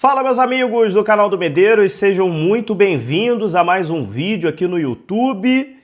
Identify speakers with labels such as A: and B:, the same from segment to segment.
A: Fala, meus amigos do canal do Medeiros, sejam muito bem-vindos a mais um vídeo aqui no YouTube,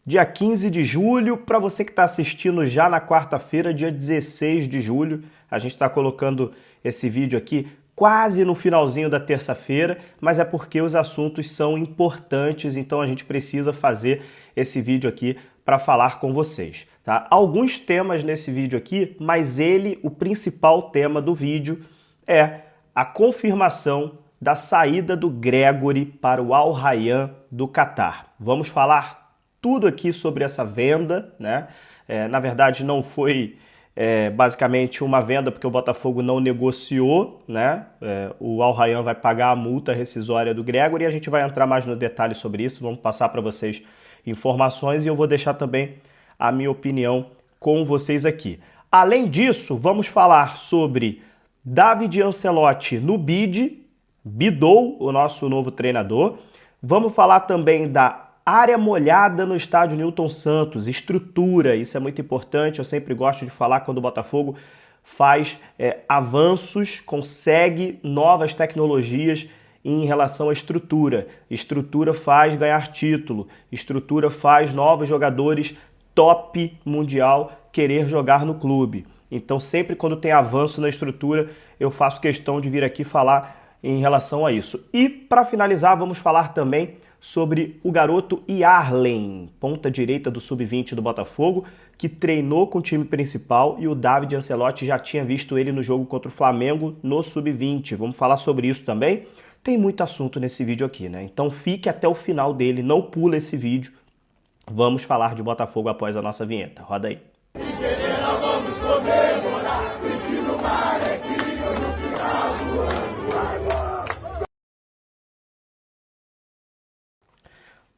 A: dia 15 de julho, para você que está assistindo já na quarta-feira, dia 16 de julho, a gente está colocando esse vídeo aqui quase no finalzinho da terça-feira, mas é porque os assuntos são importantes, então a gente precisa fazer esse vídeo aqui para falar com vocês, tá? Alguns temas nesse vídeo aqui, mas o principal tema do vídeo é a confirmação da saída do Gregori para o Al Rayyan do Catar. Vamos falar tudo aqui sobre essa venda, né? Na verdade, não foi basicamente uma venda porque o Botafogo não negociou, né? O Al Rayyan vai pagar a multa rescisória do Gregori e a gente vai entrar mais no detalhe sobre isso. Vamos passar para vocês informações e eu vou deixar também a minha opinião com vocês aqui. Além disso, vamos falar sobre David Ancelotti no bidou o nosso novo treinador. Vamos falar também da área molhada no estádio Newton Santos, estrutura, isso é muito importante, eu sempre gosto de falar quando o Botafogo faz avanços, consegue novas tecnologias em relação à estrutura. Estrutura faz ganhar título, estrutura faz novos jogadores top mundial querer jogar no clube. Então sempre quando tem avanço na estrutura, eu faço questão de vir aqui falar em relação a isso. E para finalizar, vamos falar também sobre o garoto Yarlen, ponta direita do Sub-20 do Botafogo, que treinou com o time principal e o David Ancelotti já tinha visto ele no jogo contra o Flamengo no Sub-20. Vamos falar sobre isso também. Tem muito assunto nesse vídeo aqui, né? Então fique até o final dele, não pula esse vídeo. Vamos falar de Botafogo após a nossa vinheta. Roda aí.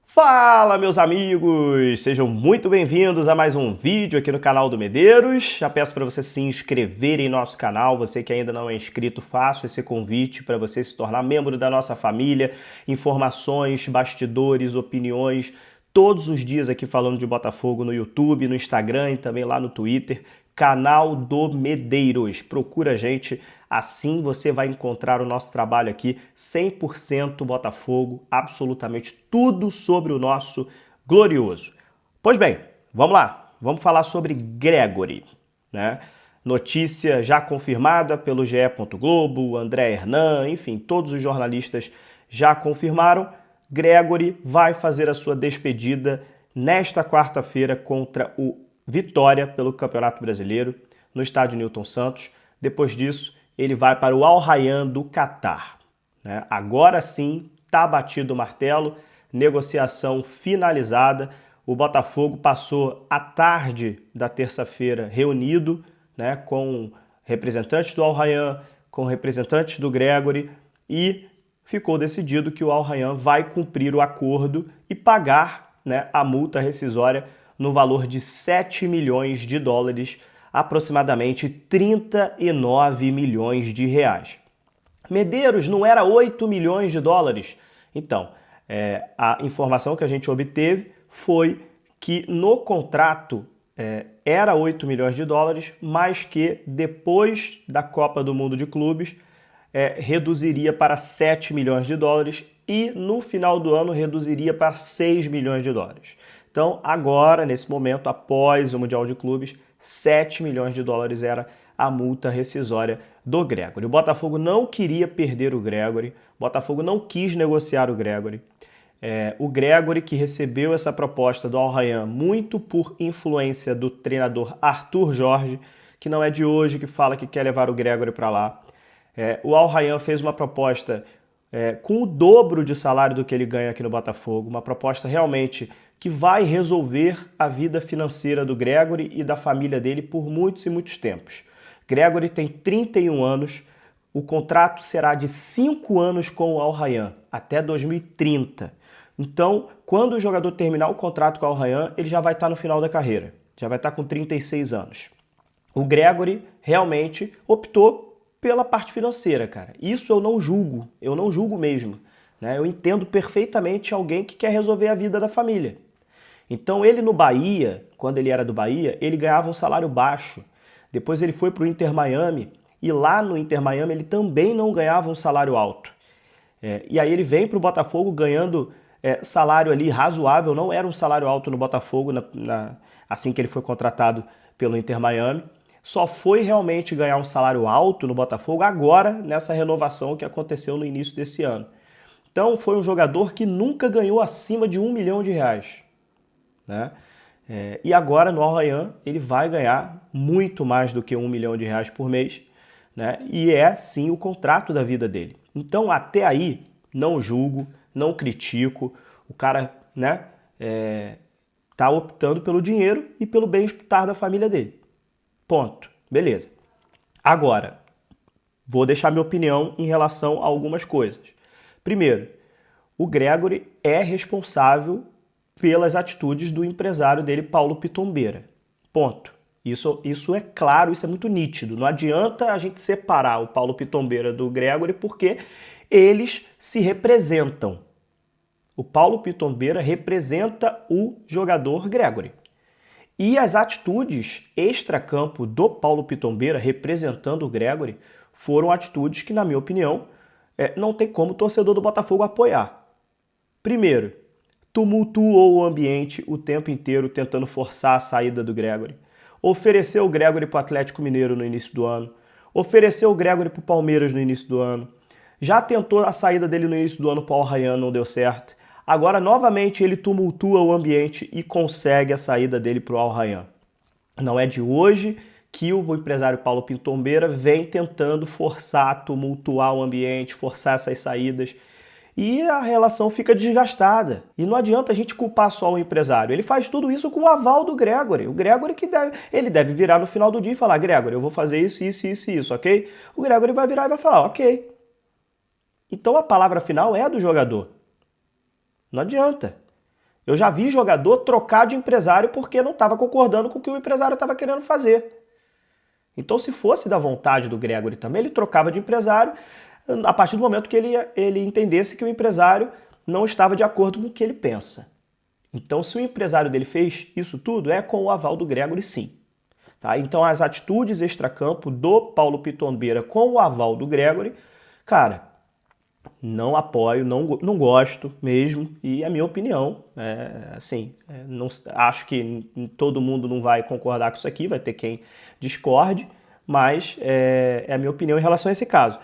A: Fala, meus amigos! Sejam muito bem-vindos a mais um vídeo aqui no canal do Medeiros. Já peço para você se inscrever em nosso canal. Você que ainda não é inscrito, faço esse convite para você se tornar membro da nossa família. Informações, bastidores, opiniões, todos os dias aqui falando de Botafogo no YouTube, no Instagram e também lá no Twitter. Canal do Medeiros. Procura a gente, assim você vai encontrar o nosso trabalho aqui 100% Botafogo, absolutamente tudo sobre o nosso glorioso. Pois bem, vamos lá. Vamos falar sobre Gregori, né? Notícia já confirmada pelo GE. Globo, André Hernan, enfim, todos os jornalistas já confirmaram. Gregori vai fazer a sua despedida nesta quarta-feira contra o Vitória pelo Campeonato Brasileiro no estádio Newton Santos. Depois disso, ele vai para o Al Rayyan do Catar, né? Agora sim, está batido o martelo, negociação finalizada. O Botafogo passou a tarde da terça-feira reunido, né, com representantes do Al Rayyan, com representantes do Gregori e ficou decidido que o Al Rayyan vai cumprir o acordo e pagar, né, a multa rescisória no valor de 7 milhões de dólares, aproximadamente 39 milhões de reais. Medeiros, não era 8 milhões de dólares? Então, a informação que a gente obteve foi que no contrato era 8 milhões de dólares, mas que depois da Copa do Mundo de Clubes reduziria para 7 milhões de dólares e no final do ano reduziria para 6 milhões de dólares. Então, agora, nesse momento, após o Mundial de Clubes, 7 milhões de dólares era a multa rescisória do Gregori. O Botafogo não queria perder o Gregori, o Botafogo não quis negociar o Gregori. O Gregori, que recebeu essa proposta do Al Rayyan muito por influência do treinador Arthur Jorge, que não é de hoje, que fala que quer levar o Gregori para lá. O Al Rayyan fez uma proposta com o dobro de salário do que ele ganha aqui no Botafogo, uma proposta realmente que vai resolver a vida financeira do Gregori e da família dele por muitos e muitos tempos. Gregori tem 31 anos, o contrato será de 5 anos com o Al Rayyan, até 2030. Então, quando o jogador terminar o contrato com o Al Rayyan, ele já vai estar no final da carreira, já vai estar com 36 anos. O Gregori realmente optou pela parte financeira, cara. Isso eu não julgo mesmo, né? Eu entendo perfeitamente alguém que quer resolver a vida da família. Então ele no Bahia, quando ele era do Bahia, ele ganhava um salário baixo. Depois ele foi para o Inter Miami e lá no Inter Miami ele também não ganhava um salário alto. E aí ele vem para o Botafogo ganhando salário ali razoável, não era um salário alto no Botafogo assim que ele foi contratado pelo Inter Miami. Só foi realmente ganhar um salário alto no Botafogo agora, nessa renovação que aconteceu no início desse ano. Então foi um jogador que nunca ganhou acima de R$1 milhão, né? E agora no Al Rayyan ele vai ganhar muito mais do que R$1 milhão por mês, né? E é sim o contrato da vida dele. Então até aí não julgo, não critico, o cara, né, tá optando pelo dinheiro e pelo bem-estar da família dele. Ponto. Beleza. Agora, vou deixar minha opinião em relação a algumas coisas. Primeiro, o Gregori é responsável pelas atitudes do empresário dele, Paulo Pitombeira. Ponto. Isso é claro, isso é muito nítido. Não adianta a gente separar o Paulo Pitombeira do Gregori porque eles se representam. O Paulo Pitombeira representa o jogador Gregori. E as atitudes extracampo do Paulo Pitombeira, representando o Gregori, foram atitudes que, na minha opinião, não tem como o torcedor do Botafogo apoiar. Primeiro, tumultuou o ambiente o tempo inteiro tentando forçar a saída do Gregori. Ofereceu o Gregori para o Atlético Mineiro no início do ano. Ofereceu o Gregori para o Palmeiras no início do ano. Já tentou a saída dele no início do ano para o Al Rayyan, não deu certo. Agora, novamente, ele tumultua o ambiente e consegue a saída dele para o Al Rayyan. Não é de hoje que o empresário Paulo Pitombeira vem tentando forçar, tumultuar o ambiente, forçar essas saídas. E a relação fica desgastada. E não adianta a gente culpar só o empresário. Ele faz tudo isso com o aval do Gregori. O Gregori ele deve virar no final do dia e falar: Gregori, eu vou fazer isso, isso, isso, isso, ok? O Gregori vai virar e vai falar: ok. Então a palavra final é do jogador. Não adianta. Eu já vi jogador trocar de empresário porque não estava concordando com o que o empresário estava querendo fazer. Então, se fosse da vontade do Gregori também, ele trocava de empresário a partir do momento que ele entendesse que o empresário não estava de acordo com o que ele pensa. Então, se o empresário dele fez isso tudo, é com o aval do Gregori, sim. Tá? Então, as atitudes extracampo do Paulo Pitombeira com o aval do Gregori, cara, não apoio, não gosto mesmo, e a minha opinião, não, acho que todo mundo não vai concordar com isso aqui, vai ter quem discorde, mas é a minha opinião em relação a esse caso.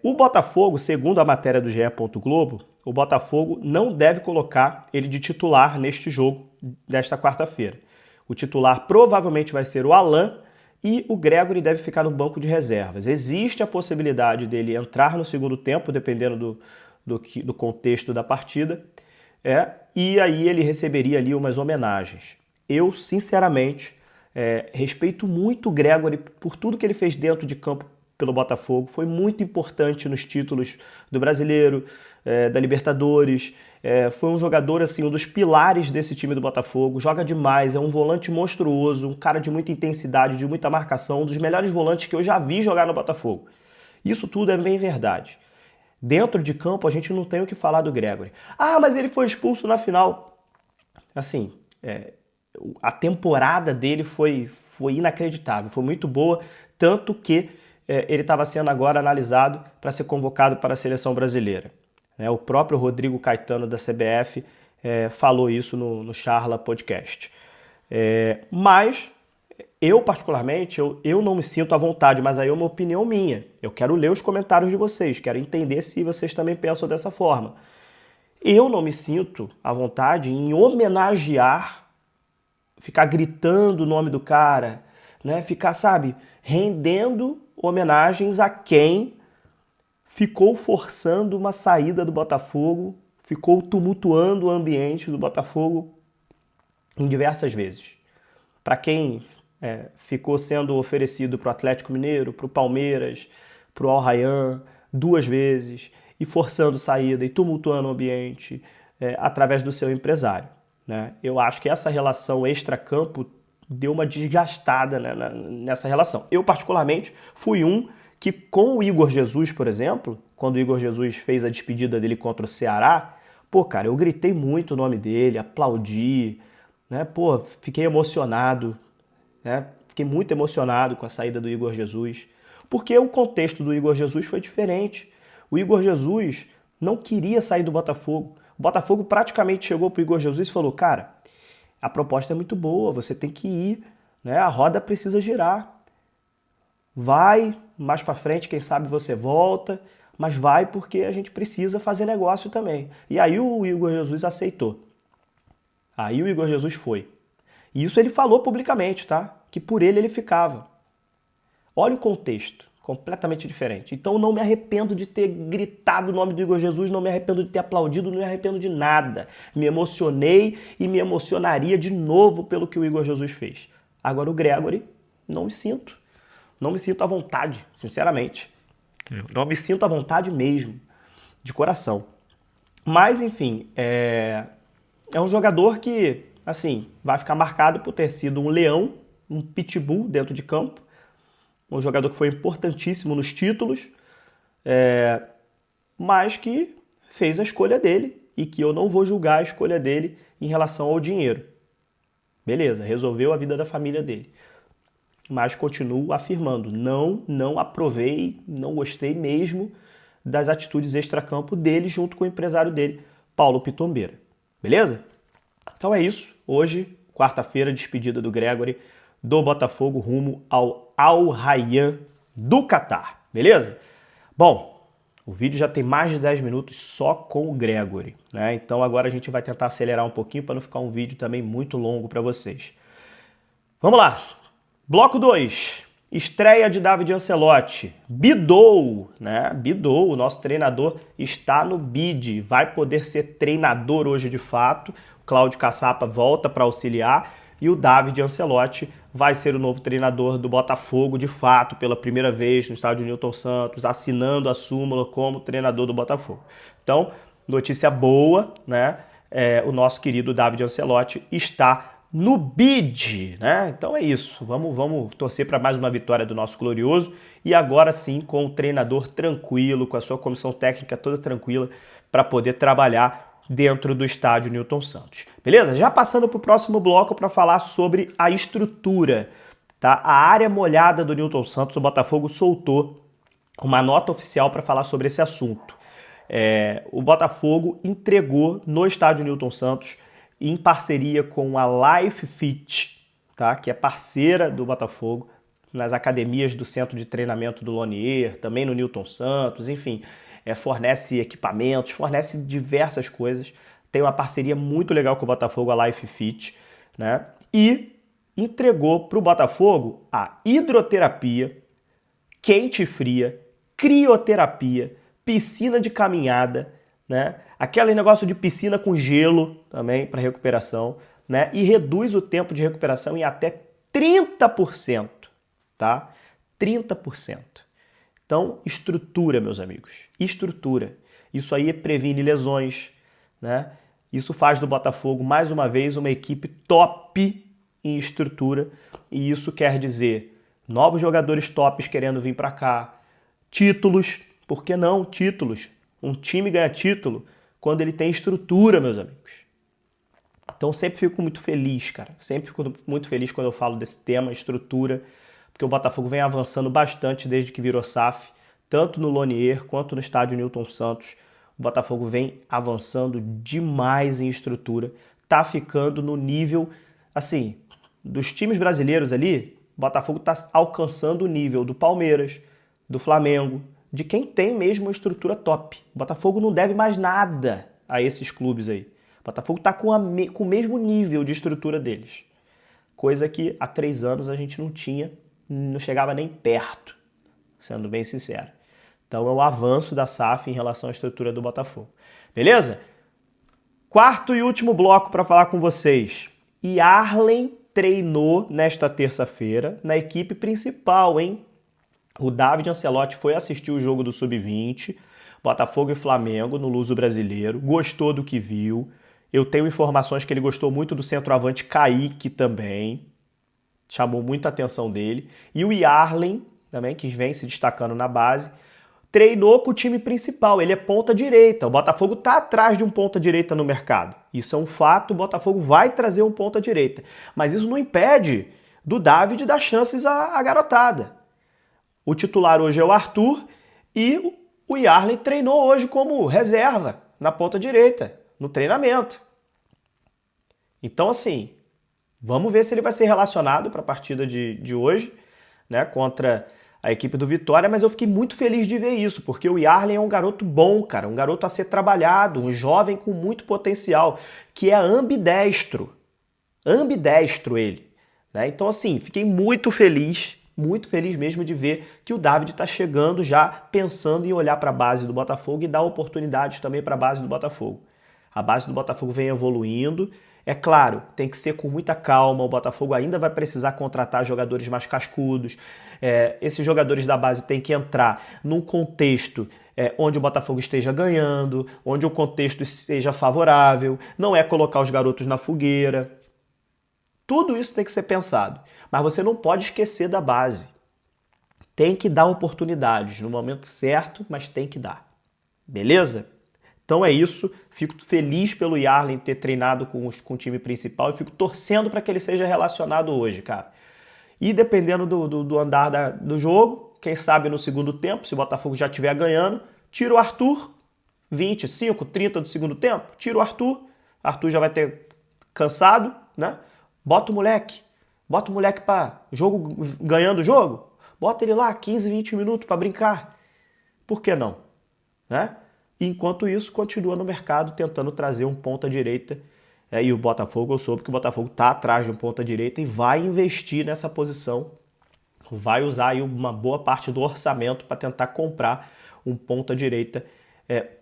A: O Botafogo, segundo a matéria do GE. Globo, o Botafogo não deve colocar ele de titular neste jogo desta quarta-feira. O titular provavelmente vai ser o Alan, e o Gregori deve ficar no banco de reservas. Existe a possibilidade dele entrar no segundo tempo, dependendo do contexto da partida, e aí ele receberia ali umas homenagens. Eu, sinceramente, respeito muito o Gregori por tudo que ele fez dentro de campo pelo Botafogo. Foi muito importante nos títulos do Brasileiro, da Libertadores. Foi um jogador, assim, um dos pilares desse time do Botafogo. Joga demais, é um volante monstruoso, um cara de muita intensidade, de muita marcação, um dos melhores volantes que eu já vi jogar no Botafogo. Isso tudo é bem verdade. Dentro de campo, a gente não tem o que falar do Gregori. Ah, mas ele foi expulso na final. Assim, a temporada dele foi inacreditável, foi muito boa, tanto que ele estava sendo agora analisado para ser convocado para a seleção brasileira. O próprio Rodrigo Caetano da CBF falou isso no Charla Podcast. Mas eu, particularmente, eu não me sinto à vontade, mas aí é uma opinião minha. Eu quero ler os comentários de vocês, quero entender se vocês também pensam dessa forma. Eu não me sinto à vontade em homenagear, ficar gritando o nome do cara, né? Ficar, sabe, rendendo homenagens a quem ficou forçando uma saída do Botafogo, ficou tumultuando o ambiente do Botafogo em diversas vezes. Para quem ficou sendo oferecido para o Atlético Mineiro, para o Palmeiras, para o Al Rayyan 2 vezes, e forçando saída e tumultuando o ambiente através do seu empresário, né? Eu acho que essa relação extracampo deu uma desgastada, né, nessa relação. Eu, particularmente, fui que com o Igor Jesus, por exemplo, quando o Igor Jesus fez a despedida dele contra o Ceará, cara, eu gritei muito o nome dele, aplaudi, né, fiquei emocionado, né, fiquei muito emocionado com a saída do Igor Jesus, Porque o contexto do Igor Jesus foi diferente. O Igor Jesus não queria sair do Botafogo. O Botafogo praticamente chegou para o Igor Jesus e falou, cara, a proposta é muito boa, você tem que ir, né? A roda precisa girar. Vai, mais para frente, quem sabe você volta, mas vai porque a gente precisa fazer negócio também. E aí o Igor Jesus aceitou. Aí o Igor Jesus foi. E isso ele falou publicamente, tá? Que por ele ficava. Olha o contexto, completamente diferente. Então não me arrependo de ter gritado o nome do Igor Jesus, não me arrependo de ter aplaudido, não me arrependo de nada. Me emocionei e me emocionaria de novo pelo que o Igor Jesus fez. Agora o Gregory, não me sinto. Não me sinto à vontade, sinceramente. Não me sinto à vontade mesmo, de coração. Mas, enfim, é um jogador que, assim, vai ficar marcado por ter sido um leão, um pitbull dentro de campo. Um jogador que foi importantíssimo nos títulos, mas que fez a escolha dele e que eu não vou julgar a escolha dele em relação ao dinheiro. Beleza, resolveu a vida da família dele. Mas continuo afirmando, não aprovei, não gostei mesmo das atitudes extracampo dele junto com o empresário dele, Paulo Pitombeira. Beleza? Então é isso. Hoje, quarta-feira, despedida do Gregory do Botafogo rumo ao Al Rayyan do Catar. Beleza? Bom, o vídeo já tem mais de 10 minutos só com o Gregory, né? Então agora a gente vai tentar acelerar um pouquinho para não ficar um vídeo também muito longo para vocês. Vamos lá! Bloco 2, estreia de David Ancelotti. Bidou, né? Bidou, o nosso treinador está no bid, vai poder ser treinador hoje de fato. O Cláudio Caçapa volta para auxiliar e o David Ancelotti vai ser o novo treinador do Botafogo de fato, pela primeira vez no estádio Newton Santos, assinando a súmula como treinador do Botafogo. Então, notícia boa, né? O nosso querido David Ancelotti está no bid, né? Então é isso, vamos torcer para mais uma vitória do nosso glorioso e agora sim com o treinador tranquilo, com a sua comissão técnica toda tranquila para poder trabalhar dentro do estádio Newton Santos. Beleza? Já passando para o próximo bloco para falar sobre a estrutura, tá? A área molhada do Newton Santos, o Botafogo soltou uma nota oficial para falar sobre esse assunto. O Botafogo entregou no estádio Newton Santos em parceria com a Life Fit, tá? Que é parceira do Botafogo, nas academias do centro de treinamento do Lonier, também no Newton Santos, enfim, fornece equipamentos, fornece diversas coisas, tem uma parceria muito legal com o Botafogo, a Life Fit, né? E entregou para o Botafogo a hidroterapia, quente e fria, crioterapia, piscina de caminhada, né? Aquele negócio de piscina com gelo também para recuperação, né? E reduz o tempo de recuperação em até 30%, tá? 30%. Então, estrutura, meus amigos, estrutura. Isso aí previne lesões, né? Isso faz do Botafogo, mais uma vez, uma equipe top em estrutura. E isso quer dizer novos jogadores tops querendo vir para cá, títulos, por que não títulos? Um time ganha título quando ele tem estrutura, meus amigos. Então sempre fico muito feliz, cara. Sempre fico muito feliz quando eu falo desse tema, estrutura, porque o Botafogo vem avançando bastante desde que virou SAF, tanto no Lonier quanto no estádio Newton Santos. O Botafogo vem avançando demais em estrutura. Tá ficando no nível, assim, dos times brasileiros ali, o Botafogo tá alcançando o nível do Palmeiras, do Flamengo, de quem tem mesmo uma estrutura top. O Botafogo não deve mais nada a esses clubes aí. O Botafogo está com o mesmo nível de estrutura deles. Coisa que há 3 anos a gente não tinha, não chegava nem perto, sendo bem sincero. Então é um avanço da SAF em relação à estrutura do Botafogo. Beleza? Quarto e último bloco para falar com vocês. Yarlen treinou nesta terça-feira na equipe principal, hein? O David Ancelotti foi assistir o jogo do Sub-20, Botafogo e Flamengo, no Luso Brasileiro, gostou do que viu. Eu tenho informações que ele gostou muito do centroavante Kaique também, chamou muita atenção dele. E o Yarlen, também, que vem se destacando na base, treinou com o time principal, ele é ponta direita. O Botafogo está atrás de um ponta direita no mercado. Isso é um fato, o Botafogo vai trazer um ponta direita. Mas isso não impede do David dar chances à garotada. O titular hoje é o Arthur e o Yarley treinou hoje como reserva na ponta direita, no treinamento. Então, assim, vamos ver se ele vai ser relacionado para a partida de hoje, né, contra a equipe do Vitória, mas eu fiquei muito feliz de ver isso, porque o Yarley é um garoto bom, cara, um garoto a ser trabalhado, um jovem com muito potencial, que é ambidestro ele, né? Então, assim, fiquei muito feliz mesmo de ver que o David está chegando já pensando em olhar para a base do Botafogo e dar oportunidades também para a base do Botafogo. A base do Botafogo vem evoluindo. É claro, tem que ser com muita calma. O Botafogo ainda vai precisar contratar jogadores mais cascudos. Esses jogadores da base têm que entrar num contexto onde o Botafogo esteja ganhando, onde o contexto seja favorável. Não é colocar os garotos na fogueira. Tudo isso tem que ser pensado. Mas você não pode esquecer da base. Tem que dar oportunidades no momento certo, mas tem que dar. Beleza? Então é isso, fico feliz pelo Yarley ter treinado com o time principal e fico torcendo para que ele seja relacionado hoje, cara. E dependendo do andar do jogo, quem sabe no segundo tempo, se o Botafogo já estiver ganhando, tira o Arthur, 25, 30 do segundo tempo, tira o Arthur já vai ter cansado, né? Bota o moleque para jogo, ganhando o jogo, bota ele lá 15, 20 minutos para brincar. Por que não? Né? E enquanto isso, continua no mercado tentando trazer um ponta-direita. E o Botafogo, eu soube que o Botafogo está atrás de um ponta-direita e vai investir nessa posição. Vai usar aí uma boa parte do orçamento para tentar comprar um ponta-direita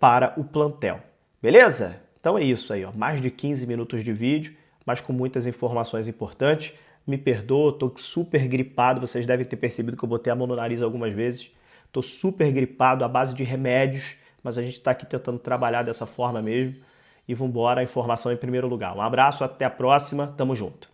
A: para o plantel. Beleza? Então é isso aí, ó. Mais de 15 minutos de vídeo, mas com muitas informações importantes. Me perdoa, estou super gripado. Vocês devem ter percebido que eu botei a mão no nariz algumas vezes. Estou super gripado à base de remédios, mas a gente está aqui tentando trabalhar dessa forma mesmo. E vambora, a informação em primeiro lugar. Um abraço, até a próxima, tamo junto.